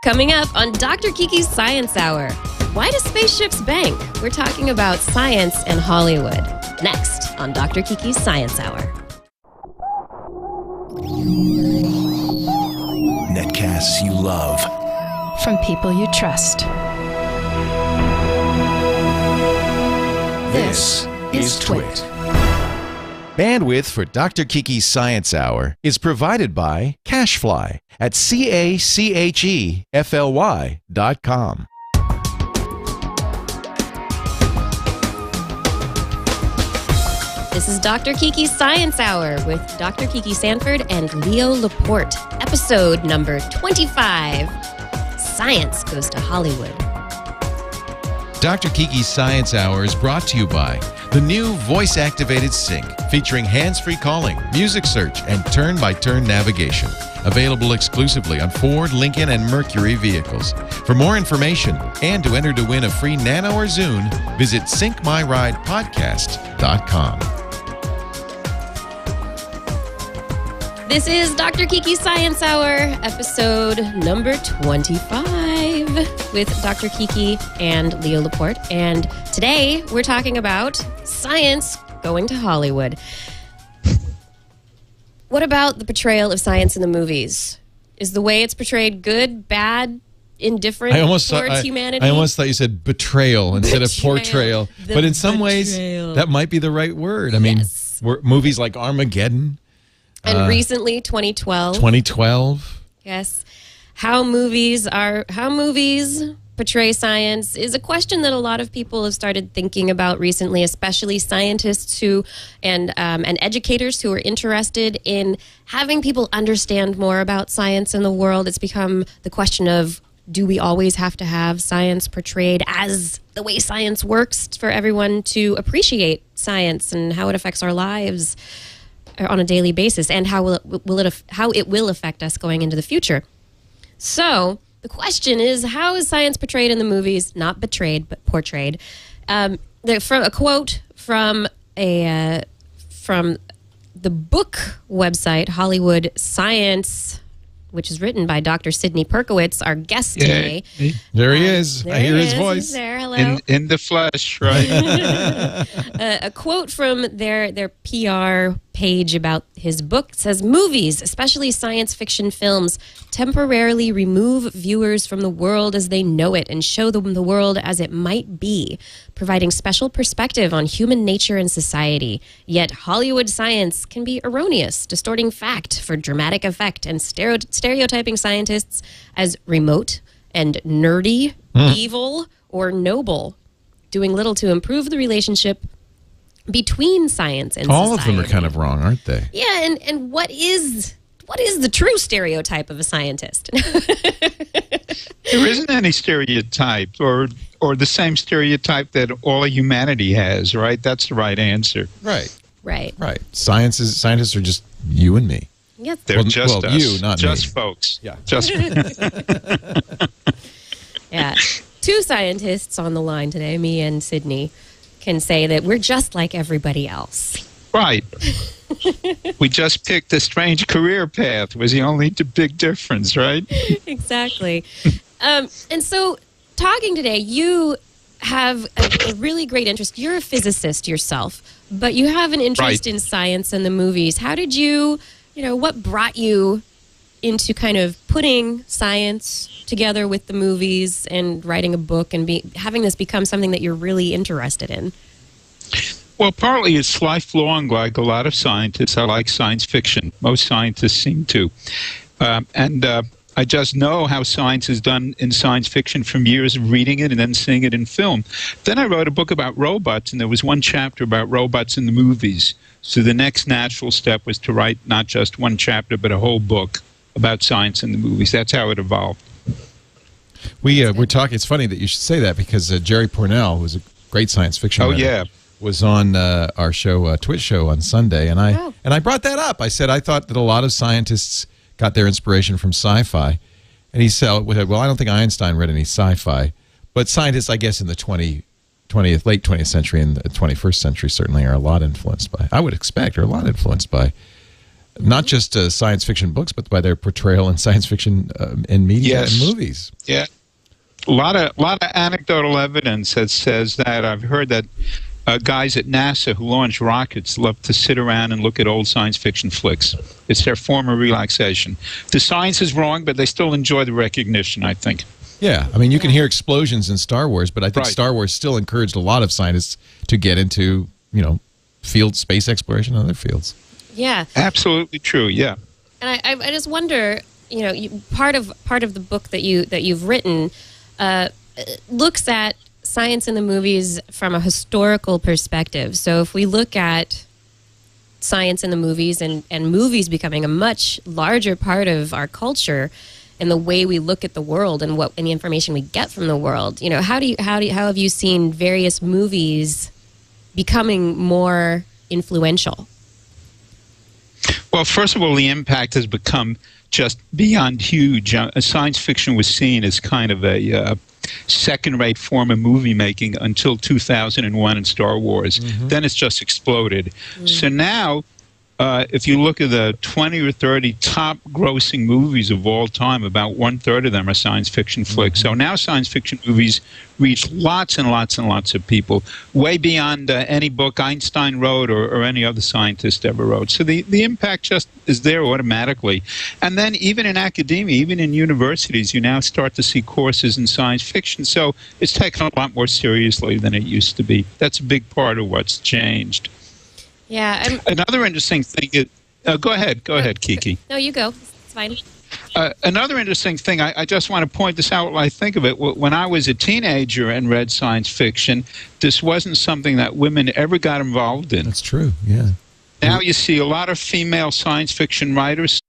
Coming up on Dr. Kiki's Science Hour. Why do spaceships bank? We're talking about science and Hollywood. Next on Dr. Kiki's Science Hour. Netcasts you love. From people you trust. This is Twit. Bandwidth for Dr. Kiki's Science Hour is provided by Cachefly at CACHEFLY.com. This is Dr. Kiki's Science Hour with Dr. Kiki Sanford and Leo Laporte. Episode number 25. Science Goes to Hollywood. Dr. Kiki's Science Hour is brought to you by the new voice-activated Sync, featuring hands-free calling, music search, and turn-by-turn navigation. Available exclusively on Ford, Lincoln, and Mercury vehicles. For more information and to enter to win a free Nano or Zune, visit syncmyridepodcast.com. This is Dr. Kiki's Science Hour, episode number 25 with Dr. Kiki and Leo Laporte. And today we're talking about science going to Hollywood. What about the portrayal of science in the movies? Is the way it's portrayed good, bad, indifferent towards humanity? I almost thought you said betrayal instead of portrayal. But in some ways, that might be the right word. I mean, movies like Armageddon. And recently, 2012. 2012. Yes. How movies portray science is a question that a lot of people have started thinking about recently, especially scientists and educators who are interested in having people understand more about science in the world. It's become the question of, do we always have to have science portrayed as the way science works for everyone to appreciate science and how it affects our lives on a daily basis, and how it will affect us going into the future. So the question is, how is science portrayed in the movies? Not betrayed, but portrayed. From a quote from the book website Hollywood Science, which is written by Dr. Sidney Perkowitz, our guest today. There he is. I hear his voice. He's there. Hello. In the flesh, right? A quote from their PR page about his book says, movies, especially science fiction films, temporarily remove viewers from the world as they know it and show them the world as it might be, providing special perspective on human nature and society. Yet Hollywood science can be erroneous, distorting fact for dramatic effect and stereotyping scientists as remote and nerdy, evil, or noble, doing little to improve the relationship between science and all society. of them are kind of wrong, aren't they? Yeah, and what is the true stereotype of a scientist? There isn't any stereotype or the same stereotype that all of humanity has, right? That's the right answer. Right. Scientists are just you and me. Yes. They're just us. You, not just me. Folks. Yeah. Just Yeah. Two scientists on the line today, me and Sidney, can say that we're just like everybody else. right. We just picked a strange career path was the only big difference, right? Exactly. And so talking today, you have a really great interest. You're a physicist yourself, but you have an interest in science and the movies. How did what brought you into kind of putting science together with the movies and writing a book and having this become something that you're really interested in? Well, partly it's lifelong, like a lot of scientists. I like science fiction. Most scientists seem to. I just know how science is done in science fiction from years of reading it and then seeing it in film. Then I wrote a book about robots, and there was one chapter about robots in the movies. So the next natural step was to write not just one chapter, but a whole book about science in the movies. That's how it evolved. We're talking. It's funny that you should say that, because Jerry Pournelle, who's a great science fiction writer, was on our show, Twitch show on Sunday, and I brought that up. I said I thought that a lot of scientists got their inspiration from sci-fi, and he said, "Well, I don't think Einstein read any sci-fi, but scientists, I guess, in the late 20th century and the 21st century certainly are a lot influenced by. I would expect are a lot influenced by not just science fiction books, but by their portrayal in science fiction in media and movies. Yeah. A lot of anecdotal evidence that says that. I've heard that guys at NASA who launch rockets love to sit around and look at old science fiction flicks. It's their form of relaxation. The science is wrong, but they still enjoy the recognition, I think. Yeah, I mean, you can hear explosions in Star Wars, but I think Star Wars still encouraged a lot of scientists to get into, field space exploration and other fields. Yeah. Absolutely true, yeah. And I just wonder, part of the book that you've written looks at science in the movies from a historical perspective. So if we look at science in the movies and movies becoming a much larger part of our culture and the way we look at the world and the information we get from the world, how have you seen various movies becoming more influential? Well, first of all, the impact has become just beyond huge. Science fiction was seen as kind of a second-rate form of movie making until 2001 in Star Wars. Then it's just exploded. So now, if you look at the 20 or 30 top grossing movies of all time, about 1/3 of them are science fiction flicks. So now science fiction movies reach lots and lots and lots of people, way beyond any book Einstein wrote or any other scientist ever wrote. So the impact just is there automatically. And then even in academia, even in universities, you now start to see courses in science fiction. So it's taken a lot more seriously than it used to be. That's a big part of what's changed. Yeah. Another interesting thing is, go ahead, Kiki. No, you go. It's fine. Another interesting thing, I just want to point this out while I think of it. When I was a teenager and read science fiction, this wasn't something that women ever got involved in. That's true, yeah. Now you see a lot of female science fiction writers,